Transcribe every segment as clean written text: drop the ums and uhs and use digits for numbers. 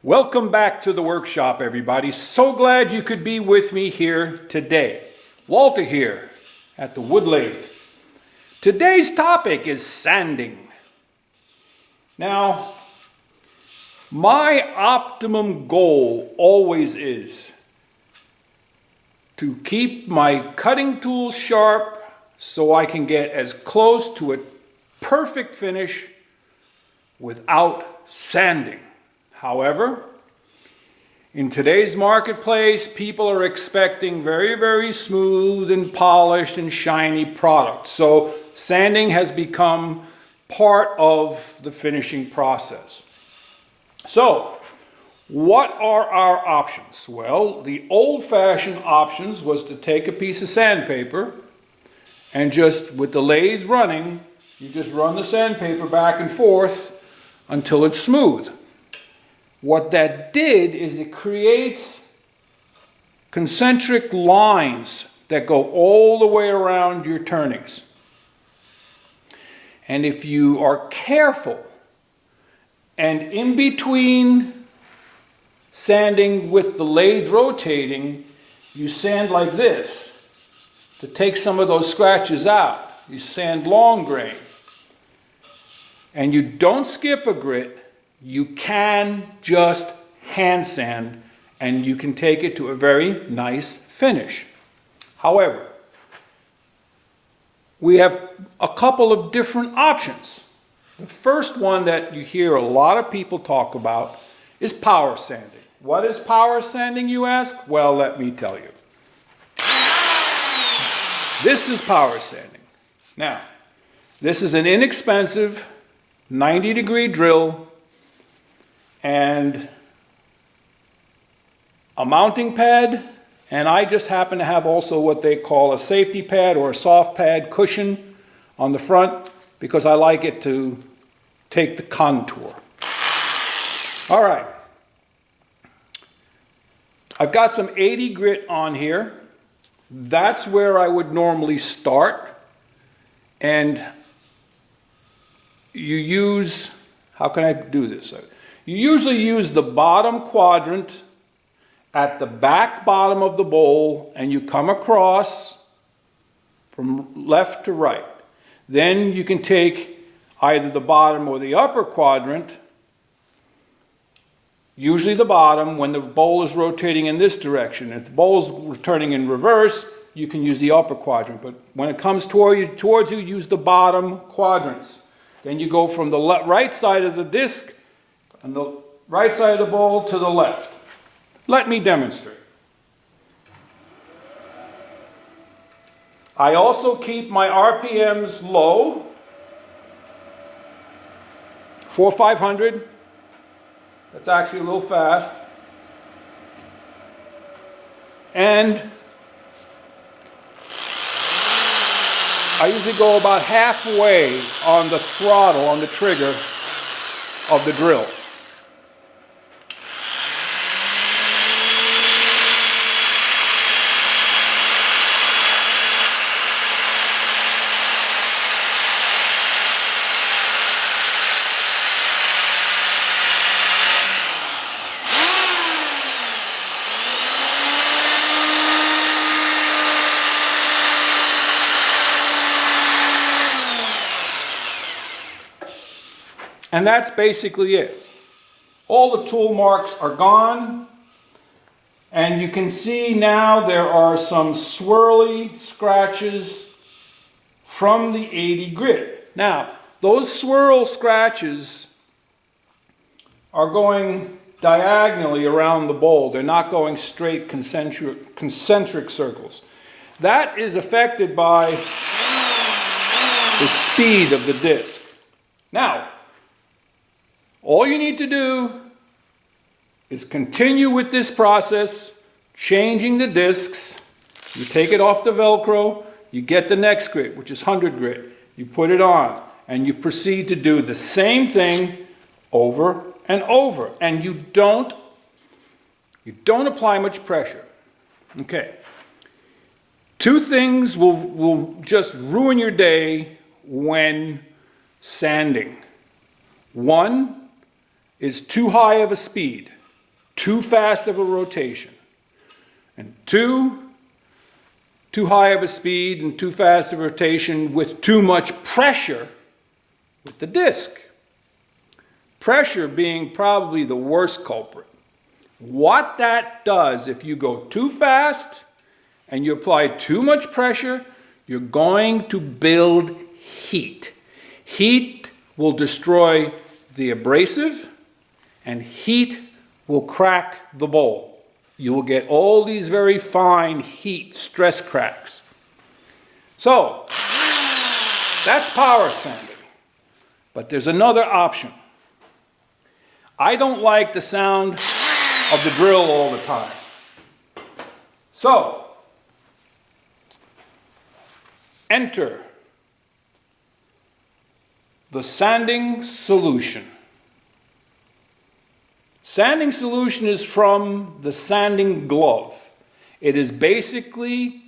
Welcome back to the workshop, everybody. So glad you could be with me here today. Walter here at the wood lathe. Today's topic is sanding. Now, my optimum goal always is to keep my cutting tools sharp so I can get as close to a perfect finish without sanding. However, in today's marketplace, people are expecting very, very smooth and polished and shiny products. So sanding has become part of the finishing process. So, what are our options? Well, the old-fashioned options was to take a piece of sandpaper and just, with the lathe running, you just run the sandpaper back and forth until it's smooth. What that did is it creates concentric lines that go all the way around your turnings. And if you are careful and in between sanding with the lathe rotating, you sand like this to take some of those scratches out. You sand long grain. And you don't skip a grit. You can just hand sand and you can take it to a very nice finish. However, we have a couple of different options. The first one that you hear a lot of people talk about is power sanding. What is power sanding, you ask? Well, let me tell you. This is power sanding. Now, this is an inexpensive 90-degree drill and a mounting pad, and I just happen to have also what they call a safety pad or a soft pad cushion on the front because I like it to take the contour. All right. I've got some 80 grit on here. That's where I would normally start. And you use, how can I do this? You usually use the bottom quadrant at the back bottom of the bowl and you come across from left to right. Then you can take either the bottom or the upper quadrant, usually the bottom when the bowl is rotating in this direction. If the bowl is turning in reverse, you can use the upper quadrant. But when it comes towards you, use the bottom quadrants. Then you go from the right side of the disc and the right side of the bowl to the left. Let me demonstrate. I also keep my RPMs low, 4,500. That's actually a little fast. And I usually go about halfway on the throttle, on the trigger of the drill. And that's basically it. All the tool marks are gone. And you can see now there are some swirly scratches from the 80 grit. Now, those swirl scratches are going diagonally around the bowl. They're not going straight concentric circles. That is affected by the speed of the disc. Now, all you need to do is continue with this process, changing the discs. You take it off the Velcro, you get the next grit, which is 100 grit. You put it on, and you proceed to do the same thing over and over. And you don't apply much pressure. Okay. Two things will just ruin your day when sanding. One is too high of a speed. too fast of a rotation, and too high of a speed and too fast of a rotation with too much pressure with the disc. Pressure being probably the worst culprit. What that does, if you go too fast and you apply too much pressure, you're going to build heat. Heat will destroy the abrasive, and heat will crack the bowl. You will get all these very fine heat stress cracks. So, that's power sanding. But there's another option. I don't like the sound of the drill all the time. So, enter the sanding solution. Sanding solution is from the sanding glove. It is basically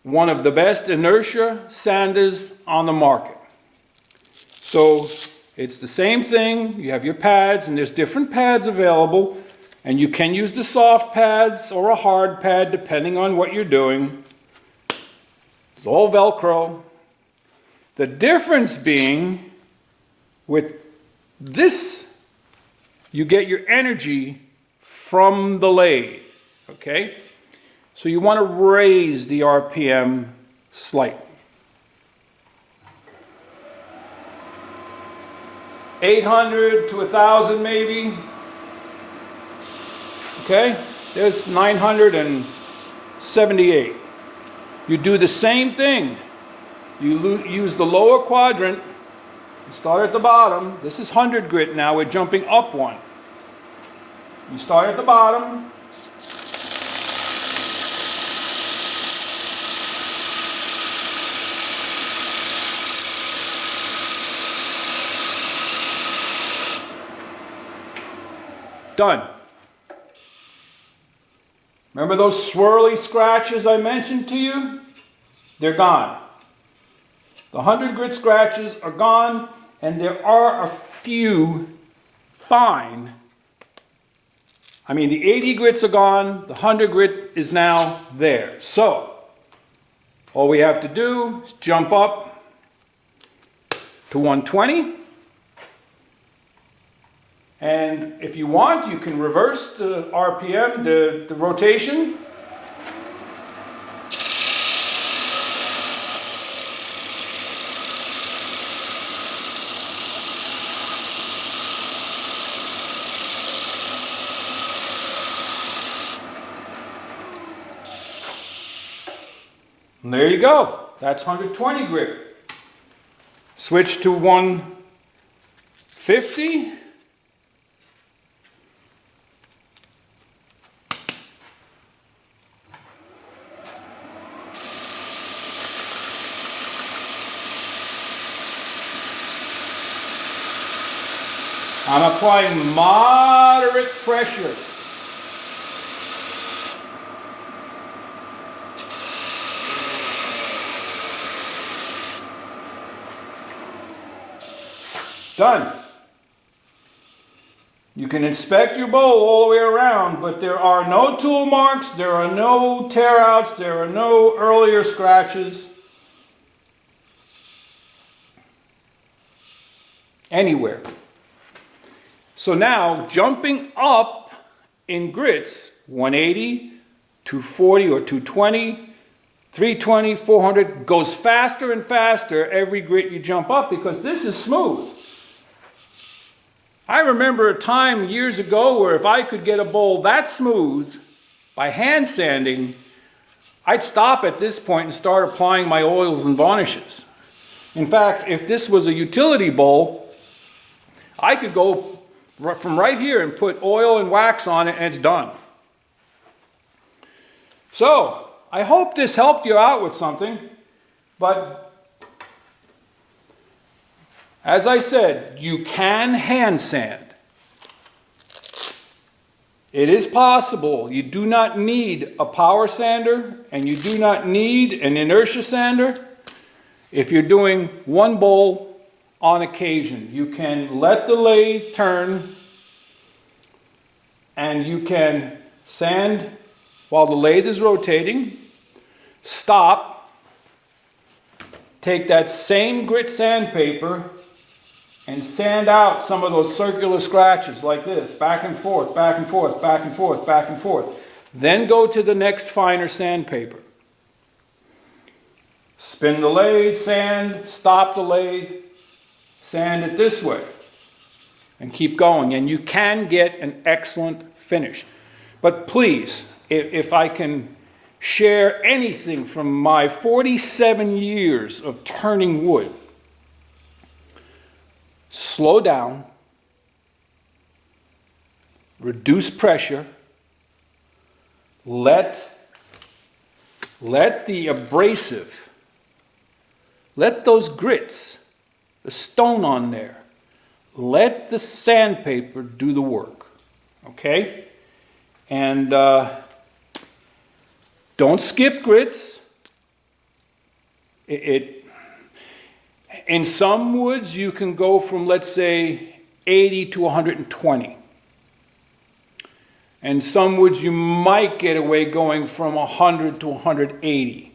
one of the best inertia sanders on the market. So it's the same thing. You have your pads, and there's different pads available, and you can use the soft pads or a hard pad depending on what you're doing. It's all Velcro. The difference being with this, you get your energy from the lathe, okay? So you want to raise the RPM slightly. 800 to 1,000 maybe. Okay, there's 978. You do the same thing. You use the lower quadrant. You start at the bottom. This is 100 grit now. We're jumping up one. You start at the bottom. Done. Remember those swirly scratches I mentioned to you? They're gone. The 100 grit scratches are gone, and there are a few fine. I mean, the 80 grits are gone, the 100 grit is now there. So, all we have to do is jump up to 120. And if you want, you can reverse the RPM, the rotation. And there you go. That's 120 grit. Switch to 150. I'm applying moderate pressure. Done. You can inspect your bowl all the way around, but there are no tool marks, there are no tear outs, there are no earlier scratches anywhere. So now, jumping up in grits, 180, 240 or 220, 320, 400, goes faster and faster every grit you jump up because this is smooth. I remember a time years ago where if I could get a bowl that smooth by hand sanding, I'd stop at this point and start applying my oils and varnishes. In fact, if this was a utility bowl, I could go from right here and put oil and wax on it and it's done. So, I hope this helped you out with something, but as I said, you can hand sand. It is possible. You do not need a power sander and you do not need an inertia sander. If you're doing one bowl on occasion, you can let the lathe turn and you can sand while the lathe is rotating, stop, take that same grit sandpaper and sand out some of those circular scratches like this, back and forth, back and forth, back and forth, back and forth. Then go to the next finer sandpaper. Spin the lathe, sand, stop the lathe, sand it this way, and keep going. And you can get an excellent finish. But please, if I can share anything from my 47 years of turning wood, slow down, reduce pressure, let the abrasive, let those grits, the stone on there, let the sandpaper do the work, okay? And don't skip grits. In some woods, you can go from, let's say, 80 to 120. And some woods, you might get away going from 100 to 180.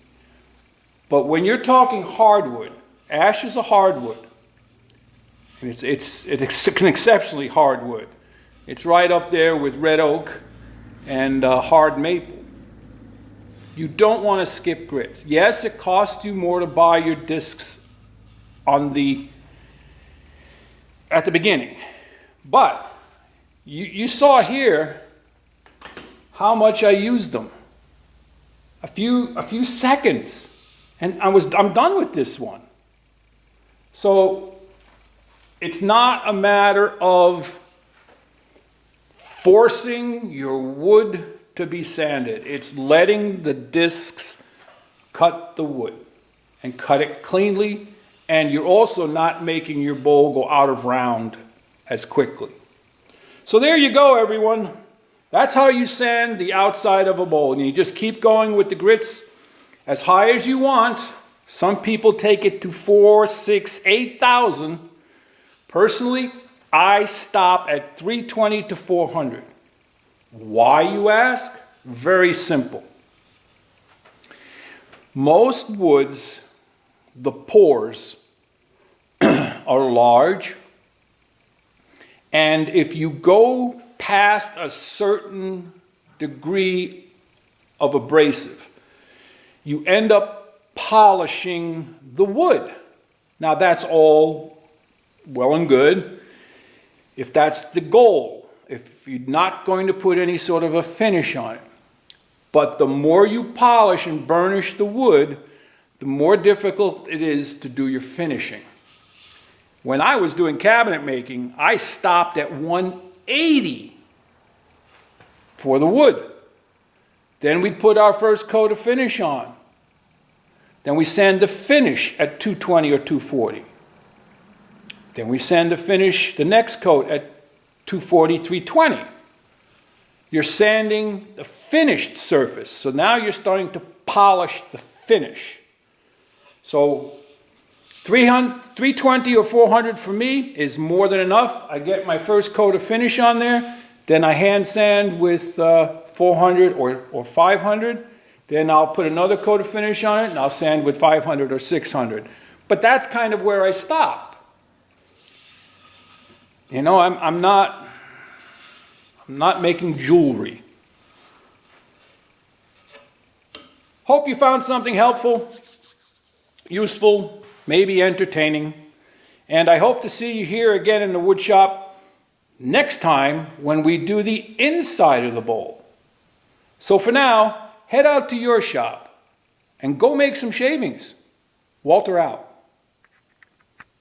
But when you're talking hardwood, ash is a hardwood. It's an exceptionally hard wood. It's right up there with red oak and hard maple. You don't want to skip grits. Yes, it costs you more to buy your discs at the beginning. But you saw here how much I used them. A few seconds, and I'm done with this one. So it's not a matter of forcing your wood to be sanded. It's letting the discs cut the wood and cut it cleanly, and you're also not making your bowl go out of round as quickly. So there you go, everyone. That's how you sand the outside of a bowl. And you just keep going with the grits as high as you want. Some people take it to 4,000, 6,000, 8,000. Personally, I stop at 320 to 400. Why, you ask? Very simple. Most woods, the pores are large, and if you go past a certain degree of abrasive, you end up polishing the wood. Now that's all well and good if that's the goal, if you're not going to put any sort of a finish on it. But the more you polish and burnish the wood, the more difficult it is to do your finishing. When I was doing cabinet making, I stopped at 180 for the wood. Then we'd put our first coat of finish on. Then we sand the finish at 220 or 240. Then we sand the finish, the next coat at 240, 320. You're sanding the finished surface. So now you're starting to polish the finish. So 320 or 400 for me is more than enough. I get my first coat of finish on there. Then I hand sand with 400 or 500. Then I'll put another coat of finish on it, and I'll sand with 500 or 600. But that's kind of where I stop. You know, I'm not making jewelry. Hope you found something helpful, useful, maybe entertaining. And I hope to see you here again in the wood shop next time when we do the inside of the bowl. So for now, head out to your shop and go make some shavings. Walter out.